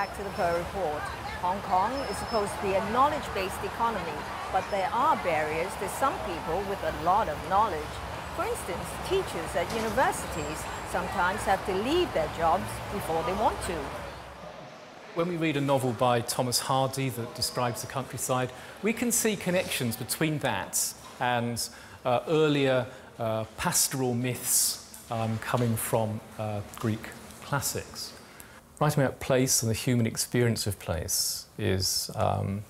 back to the Pearl Report. Hong Kong is supposed to be a knowledge-based economy, but there are barriers to some people with a lot of knowledge. For instance, teachers at universities sometimes have to leave their jobs before they want to. When we read a novel by Thomas Hardy that describes the countryside, we can see connections between that and earlier pastoral myths coming from Greek classics. Writing about place and the human experience of place is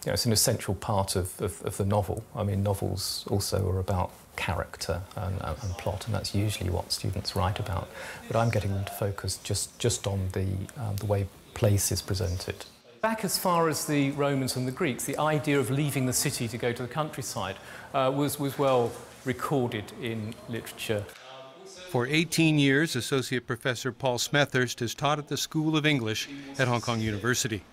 it's an essential part of the novel. I mean, novels also are about character and plot, and that's usually what students write about. But I'm getting them to focus just on the way place is presented. Back as far as the Romans and the Greeks, the idea of leaving the city to go to the countryside was well recorded in literature. For 18 years, Associate Professor Paul Smethurst has taught at the School of English at Hong Kong University.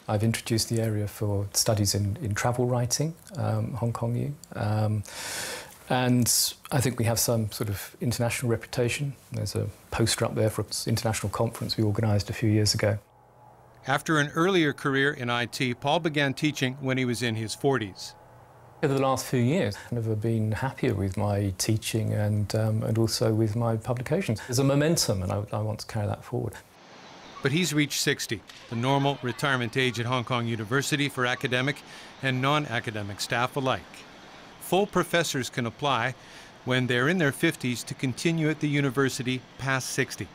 I've introduced the area for studies in travel writing, Hong Kong U, and I think we have some sort of international reputation. There's a poster up there for an international conference we organised a few years ago. After an earlier career in IT, Paul began teaching when he was in his 40s. Over the last few years, I've never been happier with my teaching and also with my publications. There's a momentum, and I want to carry that forward. But he's reached 60, the normal retirement age at Hong Kong University for academic and non-academic staff alike. Full professors can apply when they're in their 50s to continue at the university past 60.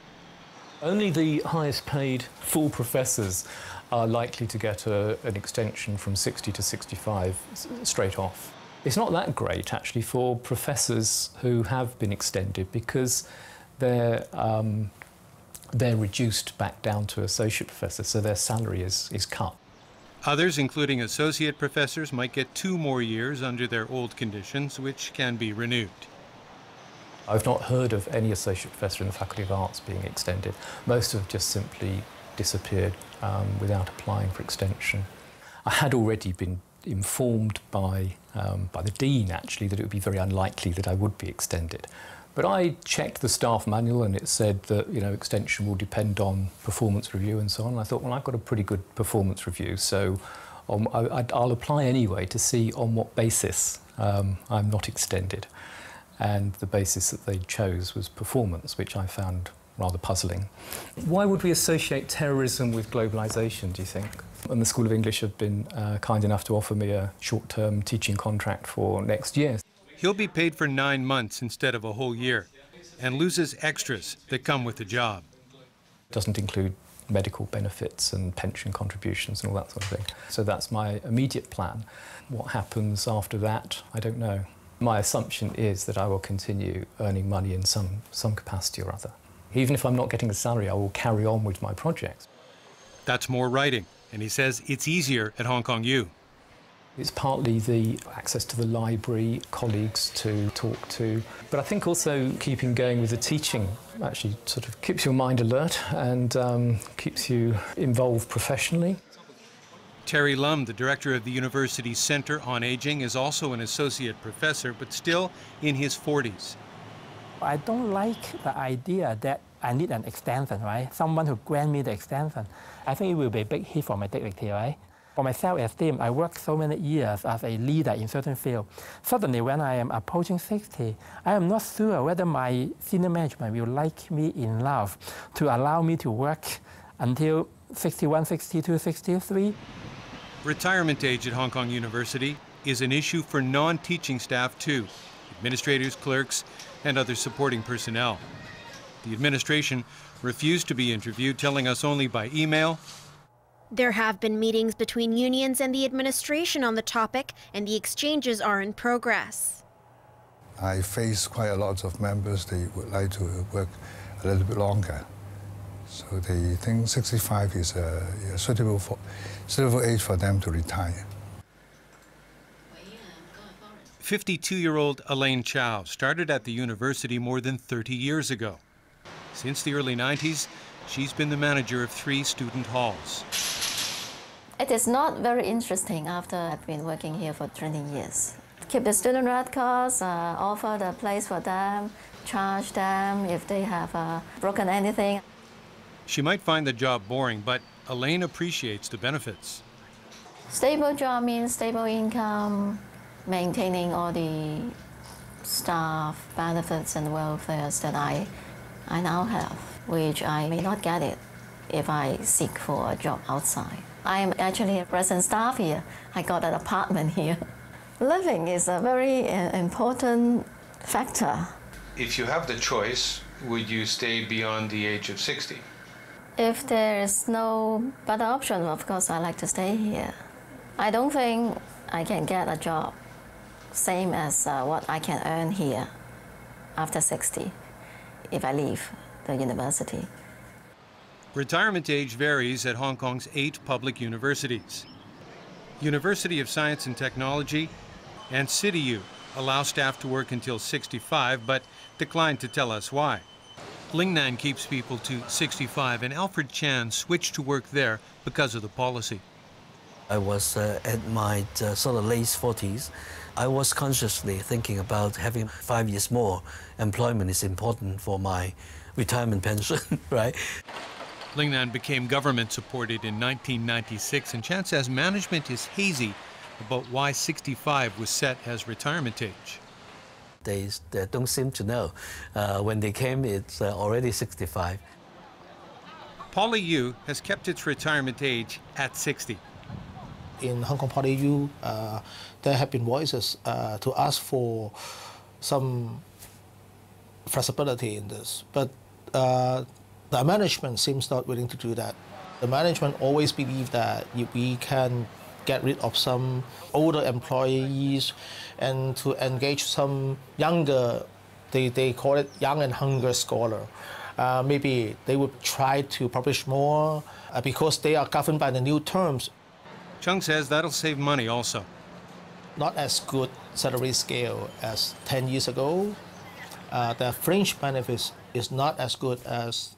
Only the highest paid full professors are likely to get an extension from 60 to 65 straight off. It's not that great, actually, for professors who have been extended because they're reduced back down to associate professor, so their salary is cut. Others, including associate professors, might get 2 more years under their old conditions, which can be renewed. I've not heard of any associate professor in the Faculty of Arts being extended. Most have just simply disappeared without applying for extension. I had already been informed by the Dean, actually, that it would be very unlikely that I would be extended. But I checked the staff manual and it said that, extension will depend on performance review and so on. And I thought, well, I've got a pretty good performance review, so I'll apply anyway to see on what basis I'm not extended. And the basis that they chose was performance, which I found rather puzzling. Why would we associate terrorism with globalisation, do you think? And the School of English have been kind enough to offer me a short-term teaching contract for next year. He'll be paid for 9 months instead of a whole year and loses extras that come with the job. It doesn't include medical benefits and pension contributions and all that sort of thing. So that's my immediate plan. What happens after that, I don't know. My assumption is that I will continue earning money in some capacity or other. Even if I'm not getting a salary, I will carry on with my projects. That's more writing, and he says it's easier at Hong Kong U. It's partly the access to the library, colleagues to talk to, but I think also keeping going with the teaching actually sort of keeps your mind alert and keeps you involved professionally. Terry Lum, the director of the university's Centre on Aging, is also an associate professor, but still in his 40s. I don't like the idea that I need an extension, right? Someone who grant me the extension. I think it will be a big hit for my dignity, right? For my self-esteem, I worked so many years as a leader in certain field. Suddenly, when I am approaching 60, I am not sure whether my senior management will like me enough to allow me to work until 61, 62, 63. Retirement age at Hong Kong University is an issue for non-teaching staff too, administrators, clerks, and other supporting personnel. The administration refused to be interviewed, telling us only by email. There have been meetings between unions and the administration on the topic, and the exchanges are in progress. I face quite a lot of members. They would like to work a little bit longer. So they think 65 is a suitable age for them to retire. 52-year-old Elaine Chow started at the university more than 30 years ago. Since the early 90s, she's been the manager of 3 student halls. It is not very interesting after I've been working here for 20 years. Keep the student records, offer the place for them, charge them if they have broken anything. She might find the job boring, but Elaine appreciates the benefits. Stable job means stable income, maintaining all the staff benefits and welfares that I now have, which I may not get it if I seek for a job outside. I am actually a resident staff here. I got an apartment here. Living is a very important factor. If you have the choice, would you stay beyond the age of 60? If there is no better option, of course, I like to stay here. I don't think I can get a job same as what I can earn here after 60 if I leave the university. Retirement age varies at Hong Kong's 8 public universities. University of Science and Technology and CityU allow staff to work until 65, but decline to tell us why. Lingnan keeps people to 65, and Alfred Chan switched to work there because of the policy. I was at my sort of late 40s. I was consciously thinking about having 5 years more employment is important for my retirement pension, right? Lingnan became government-supported in 1996, and Chan says management is hazy about why 65 was set as retirement age. They don't seem to know. When they came, it's already 65. Poly U has kept its retirement age at 60. In Hong Kong part2, there have been voices to ask for some flexibility in this, but the management seems not willing to do that. The management always believe that if we can get rid of some older employees and to engage some younger, they call it young and hungry scholar, maybe they would try to publish more because they are governed by the new terms. Chung says that'll save money also. Not as good salary scale as 10 years ago. The fringe benefits is not as good as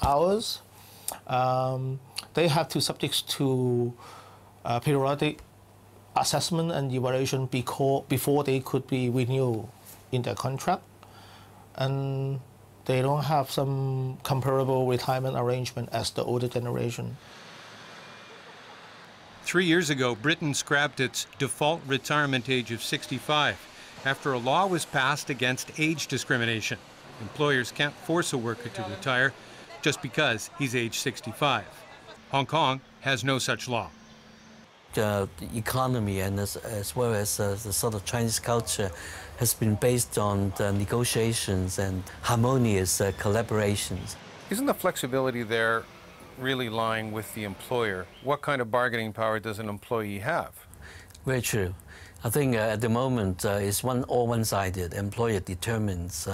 ours. They have to subject to periodic assessment and evaluation before they could be renewed in their contract. And they don't have some comparable retirement arrangement as the older generation. 3 years ago, Britain scrapped its default retirement age of 65 after a law was passed against age discrimination. Employers can't force a worker to retire just because he's age 65. Hong Kong has no such law. The economy and as well as the sort of Chinese culture has been based on the negotiations and harmonious collaborations. Isn't the flexibility there really lying with the employer? What kind of bargaining power does an employee have? Very true. I think at the moment it's one-sided. Employer determines,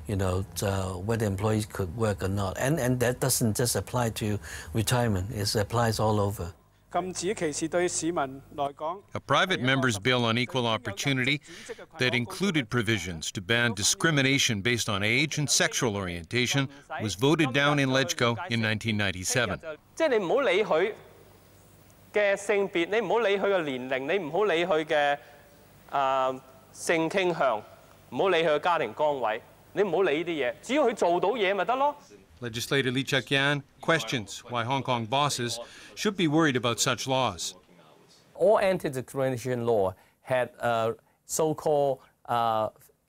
whether employees could work or not, and that doesn't just apply to retirement. It applies all over. A private member's bill on equal opportunity that included provisions to ban discrimination based on age and sexual orientation was voted down in LegCo in 1997. Legislator Lee Chuk-yan questions why Hong Kong bosses should be worried about such laws. All anti-discrimination law had a so-called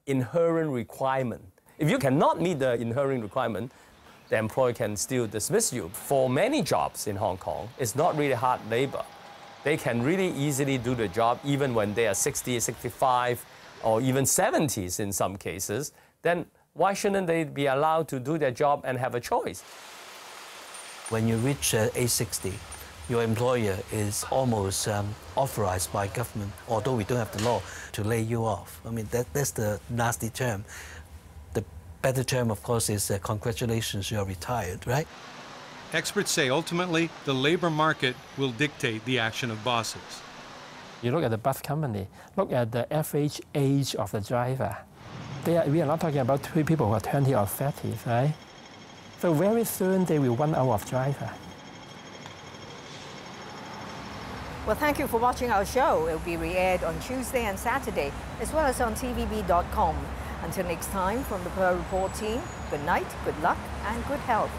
inherent requirement. If you cannot meet the inherent requirement, the employer can still dismiss you. For many jobs in Hong Kong, it's not really hard labor. They can really easily do the job even when they are 60, 65, or even 70s in some cases. Then why shouldn't they be allowed to do their job and have a choice? When you reach age 60, your employer is almost authorized by government, although we don't have the law, to lay you off. I mean, that's the nasty term. The better term, of course, is congratulations, you're retired, right? Experts say ultimately the labor market will dictate the action of bosses. You look at the bus company, look at the average age of the driver. We are not talking about 3 people who are 20 or 30, right? So very soon they will run out of driver. Well, thank you for watching our show. It will be re-aired on Tuesday and Saturday, as well as on tvb.com. Until next time, from the Pearl Report team, good night, good luck, and good health.